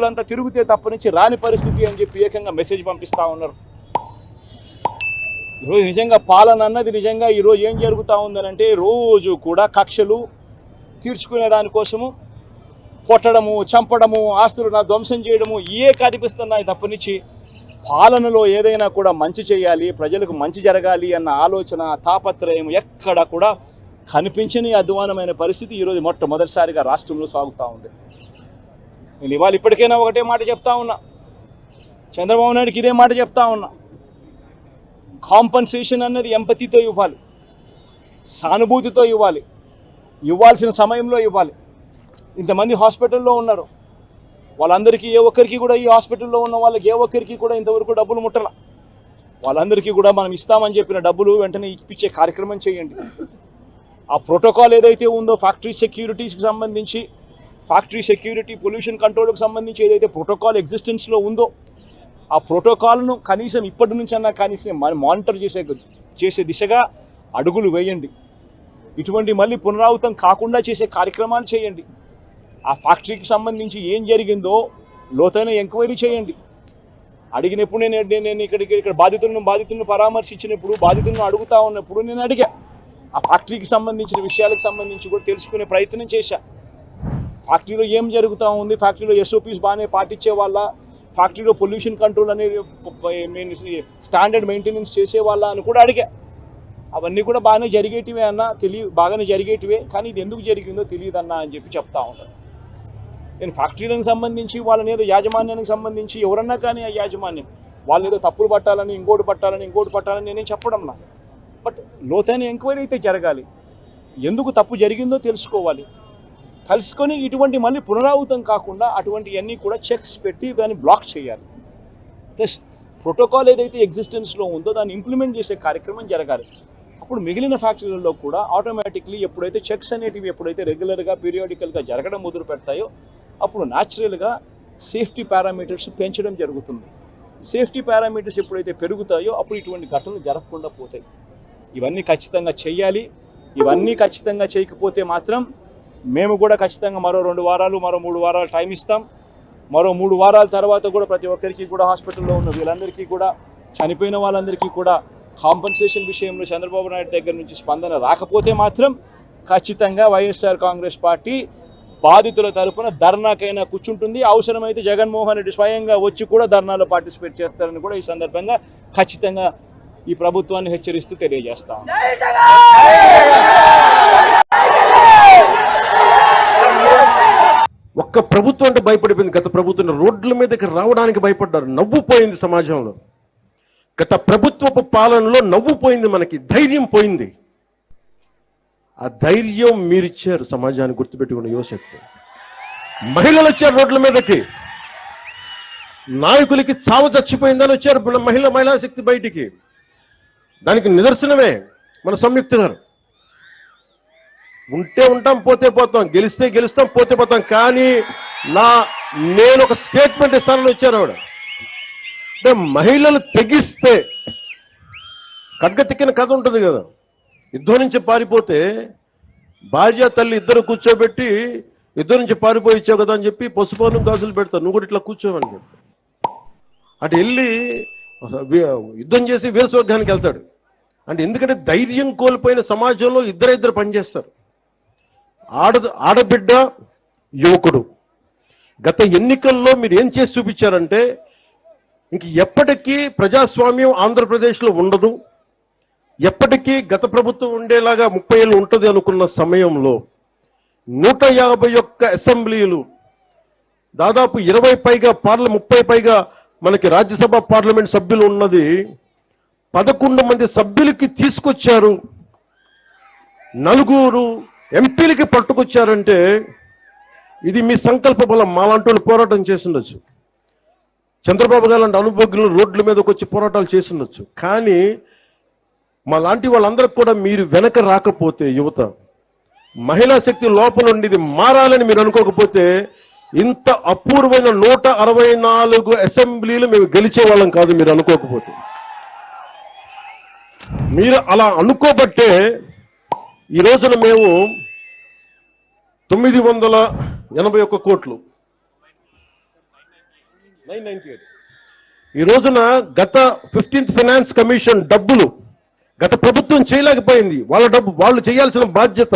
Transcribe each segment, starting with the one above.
అంతా తిరిగితే తప్ప నుంచి రాని పరిస్థితి అని చెప్పి ఏకంగా మెసేజ్ పంపిస్తూ ఉన్నారు. ఈరోజు నిజంగా పాలన అన్నది నిజంగా ఈరోజు ఏం జరుగుతూ ఉందనంటే రోజు కూడా కక్షలు తీర్చుకునే దానికోసము కొట్టడము, చంపడము, ఆస్తులు ధ్వంసం చేయడము కనిపిస్తున్నాయి తప్పనిచ్చి పాలనలో ఏదైనా కూడా మంచి చేయాలి, ప్రజలకు మంచి జరగాలి అన్న ఆలోచన, తాపత్రయం ఎక్కడ కూడా కనిపించని అధ్వానమైన పరిస్థితి ఈరోజు మొట్టమొదటిసారిగా రాష్ట్రంలో సాగుతూ ఉంది. నేను ఇవాళ ఇప్పటికైనా ఒకటే మాట చెప్తా ఉన్నా, చంద్రబాబు నాయుడుకి ఇదే మాట చెప్తా ఉన్నా. కాంపన్సేషన్ అన్నది ఎంపతితో ఇవ్వాలి, సానుభూతితో ఇవ్వాలి, ఇవ్వాల్సిన సమయంలో ఇవ్వాలి. ఇంతమంది హాస్పిటల్లో ఉన్నారు, వాళ్ళందరికీ ఏ ఒక్కరికి కూడా ఈ హాస్పిటల్లో ఉన్న వాళ్ళకి ఏ ఒక్కరికి కూడా ఇంతవరకు డబ్బులు ముట్టల. వాళ్ళందరికీ కూడా మనం ఇస్తామని చెప్పిన డబ్బులు వెంటనే ఇప్పించే కార్యక్రమం చేయండి. ఆ ప్రోటోకాల్ ఏదైతే ఉందో ఫ్యాక్టరీ సెక్యూరిటీస్కి సంబంధించి, ఫ్యాక్టరీ సెక్యూరిటీ, పొల్యూషన్ కంట్రోల్కి సంబంధించి ఏదైతే ప్రోటోకాల్ ఎగ్జిస్టెన్స్లో ఉందో ఆ ప్రోటోకాల్ను కనీసం ఇప్పటి నుంచి అన్నా కనీసం మానిటర్ చేసే దిశగా అడుగులు వేయండి. ఇటువంటి మళ్ళీ పునరావృతం కాకుండా చేసే కార్యక్రమాలు చేయండి. ఆ ఫ్యాక్టరీకి సంబంధించి ఏం జరిగిందో లోతైన ఎంక్వైరీ చేయండి. అడిగినప్పుడు నేను ఇక్కడ బాధితులను పరామర్శించినప్పుడు, బాధితులను అడుగుతా ఉన్నప్పుడు నేను అడిగా, ఆ ఫ్యాక్టరీకి సంబంధించిన విషయాలకు సంబంధించి కూడా తెలుసుకునే ప్రయత్నం చేశా. ఫ్యాక్టరీలో ఏం జరుగుతూ ఉంది, ఫ్యాక్టరీలో SOPs బాగానే పాటించే వాళ్ళ, ఫ్యాక్టరీలో పొల్యూషన్ కంట్రోల్ అనేది స్టాండర్డ్ మెయింటెనెన్స్ చేసే వాళ్ళ అని కూడా అడిగా. అవన్నీ కూడా బాగానే జరిగేటివే అన్న, బాగానే జరిగేటివే, కానీ ఇది ఎందుకు జరిగిందో తెలియదన్నా అని చెప్పి చెప్తా ఉంటాను. నేను ఫ్యాక్టరీలకు సంబంధించి వాళ్ళని ఏదో యాజమాన్యానికి సంబంధించి ఎవరన్నా కానీ ఆ యాజమాన్యం వాళ్ళు ఏదో తప్పులు పట్టాలని ఇంకోటి పట్టాలని నేనేం చెప్పడం నా. బట్ లోతైన ఎంక్వైరీ అయితే జరగాలి, ఎందుకు తప్పు జరిగిందో తెలుసుకోవాలి, తెలుసుకొని ఇటువంటి మళ్ళీ పునరావృతం కాకుండా అటువంటివన్నీ కూడా చెక్స్ పెట్టి దాన్ని బ్లాక్ చేయాలి. ప్లస్ ప్రోటోకాల్ ఏదైతే ఎగ్జిస్టెన్స్లో ఉందో దాన్ని ఇంప్లిమెంట్ చేసే కార్యక్రమం జరగాలి. అప్పుడు మిగిలిన ఫ్యాక్టరీలలో కూడా ఆటోమేటిక్లీ ఎప్పుడైతే చెక్స్ అనేటివి ఎప్పుడైతే రెగ్యులర్గా పీరియాడికల్గా జరగడం మొదలు పెడతాయో అప్పుడు న్యాచురల్గా సేఫ్టీ పారామీటర్స్ పెంచడం జరుగుతుంది. సేఫ్టీ పారామీటర్స్ ఎప్పుడైతే పెరుగుతాయో అప్పుడు ఇటువంటి ఘటనలు జరగకుండా పోతాయి. ఇవన్నీ ఖచ్చితంగా చేయాలి. ఇవన్నీ ఖచ్చితంగా చేయకపోతే మాత్రం మేము కూడా ఖచ్చితంగా మరో 2 వారాలు, మరో 3 వారాలు టైం ఇస్తాం. మరో 3 వారాల తర్వాత కూడా ప్రతి ఒక్కరికి కూడా హాస్పిటల్లో ఉన్న వీళ్ళందరికీ కూడా, చనిపోయిన వాళ్ళందరికీ కూడా కాంపన్సేషన్ విషయంలో చంద్రబాబు నాయుడు దగ్గర నుంచి స్పందన రాకపోతే మాత్రం ఖచ్చితంగా వైఎస్ఆర్ కాంగ్రెస్ పార్టీ బాధితుల తరఫున ధర్నాకైనా కూర్చుంటుంది. అవసరమైతే జగన్మోహన్ రెడ్డి స్వయంగా వచ్చి కూడా ధర్నాలో పార్టిసిపేట్ చేస్తారని కూడా ఈ సందర్భంగా ఖచ్చితంగా ఈ ప్రభుత్వాన్ని హెచ్చరిస్తూ తెలియజేస్తాం. ఒక్క ప్రభుత్వం అంటే భయపడిపోయింది. గత ప్రభుత్వం రోడ్ల మీదకి రావడానికి భయపడ్డారు. నవ్వుపోయింది సమాజంలో. గత ప్రభుత్వపు పాలనలో నవ్వుపోయింది, మనకి ధైర్యం పోయింది. ఆ ధైర్యం మీరిచ్చారు సమాజాన్ని. గుర్తుపెట్టుకున్న యువశక్తి మహిళలు వచ్చారు రోడ్ల మీదకి. నాయకులకి చావు చచ్చిపోయిందని వచ్చారు మహిళా శక్తి బయటికి. దానికి నిదర్శనమే మన సంయుక్త గారు. ఉంటే ఉంటాం, పోతే పోతాం, గెలిస్తే గెలుస్తాం, పోతే పోతాం, కానీ నేను ఒక స్టేట్మెంట్ ఇస్తానని వచ్చారు ఆవిడ. అంటే మహిళలు తెగిస్తే కడ్గతిక్కిన కథ ఉంటుంది కదా. యుద్ధం నుంచి పారిపోతే భార్య తల్లి ఇద్దరు కూర్చోబెట్టి యుద్ధం నుంచి పారిపోయి ఇచ్చావు కదా అని చెప్పి పసుపు గాజులు పెడతారు, నువ్వు కూడా ఇట్లా కూర్చోవని చెప్పి. అటు వెళ్ళి యుద్ధం చేసి వీరస్వర్గానికి వెళ్తాడు. అంటే ఎందుకంటే ధైర్యం కోల్పోయిన సమాజంలో ఇద్దరు పనిచేస్తారు. ఆడబిడ్డ, యువకుడు. గత ఎన్నికల్లో మీరు ఏం చేసి చూపించారంటే ఇంక ఎప్పటికీ ప్రజాస్వామ్యం ఆంధ్రప్రదేశ్లో ఉండదు, ఎప్పటికీ గత ప్రభుత్వం ఉండేలాగా 30 ఏళ్ళు ఉంటుంది అనుకున్న సమయంలో 151 అసెంబ్లీలు, దాదాపు 20 పైగా 30 పైగా మనకి రాజ్యసభ పార్లమెంట్ సభ్యులు ఉన్నది 11 మంది సభ్యులకి తీసుకొచ్చారు. 4 ఎంపీలకి పట్టుకొచ్చారంటే ఇది మీ సంకల్ప బలం. మాలాంటి వాళ్ళు పోరాటం చేస్తుండొచ్చు, చంద్రబాబు గారు లాంటి అనుభవజ్ఞులు రోడ్ల మీదకి వచ్చి పోరాటాలు చేస్తుండొచ్చు, కానీ మా లాంటి వాళ్ళందరికీ కూడా మీరు వెనక రాకపోతే, యువత మహిళా శక్తి లోపల ఉండి ఇది మారాలని మీరు అనుకోకపోతే ఇంత అపూర్వమైన 164 అసెంబ్లీలు మేము గెలిచే వాళ్ళం కాదు. మీరు అనుకోకపోతే, మీరు అలా అనుకోబట్టే ఈ రోజున మేము 981 కోట్లు ఈ రోజున గత 15th ఫైనాన్స్ కమిషన్ డబ్బులు గత ప్రభుత్వం చేయలేకపోయింది. వాళ్ళ డబ్బు వాళ్ళు చేయాల్సిన బాధ్యత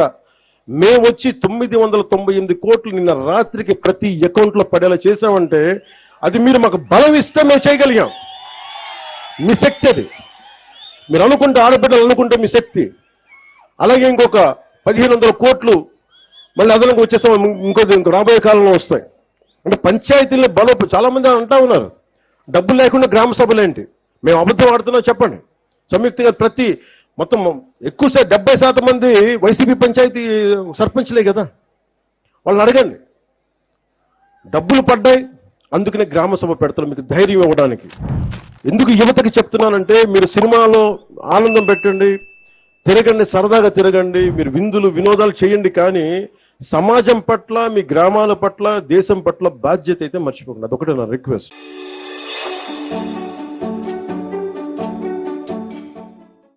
మేము వచ్చి 998 కోట్లు నిన్న రాత్రికి ప్రతి అకౌంట్లో పడేలా చేశామంటే అది మీరు మాకు బలం ఇస్తే మేము చేయగలిగాం. మీ శక్తి అది. మీరు అనుకుంటే ఆడబిడ్డలు అనుకుంటే మీ శక్తి. అలాగే ఇంకొక 1500 కోట్లు మళ్ళీ అదనంగా వచ్చేస్తాం, ఇంకో రాబోయే కాలంలో వస్తాయి. అంటే పంచాయతీలను బలం చాలా మంది అంటా ఉన్నారు, డబ్బులు లేకుండా గ్రామ సభలు ఏంటి, మేము అబద్ధం ఆడుతున్నాం చెప్పండి. సంయుక్తంగా మొత్తం ఎక్కువ 70% మంది వైసీపీ పంచాయతీ సర్పంచ్లే కదా. వాళ్ళని అడగండి. డబ్బులు పడ్డాయి, అందుకనే గ్రామ సభ పెడతారు మీకు ధైర్యం ఇవ్వడానికి. ఎందుకు యువతకి చెప్తున్నానంటే మీరు సినిమాలో ఆనందం పెట్టండి, తిరగండి, సరదాగా తిరగండి, మీరు విందులు వినోదాలు చేయండి, కానీ సమాజం పట్ల, మీ గ్రామాల పట్ల, దేశం పట్ల బాధ్యత అయితే మర్చిపోకండి. అదొకటే నా రిక్వెస్ట్.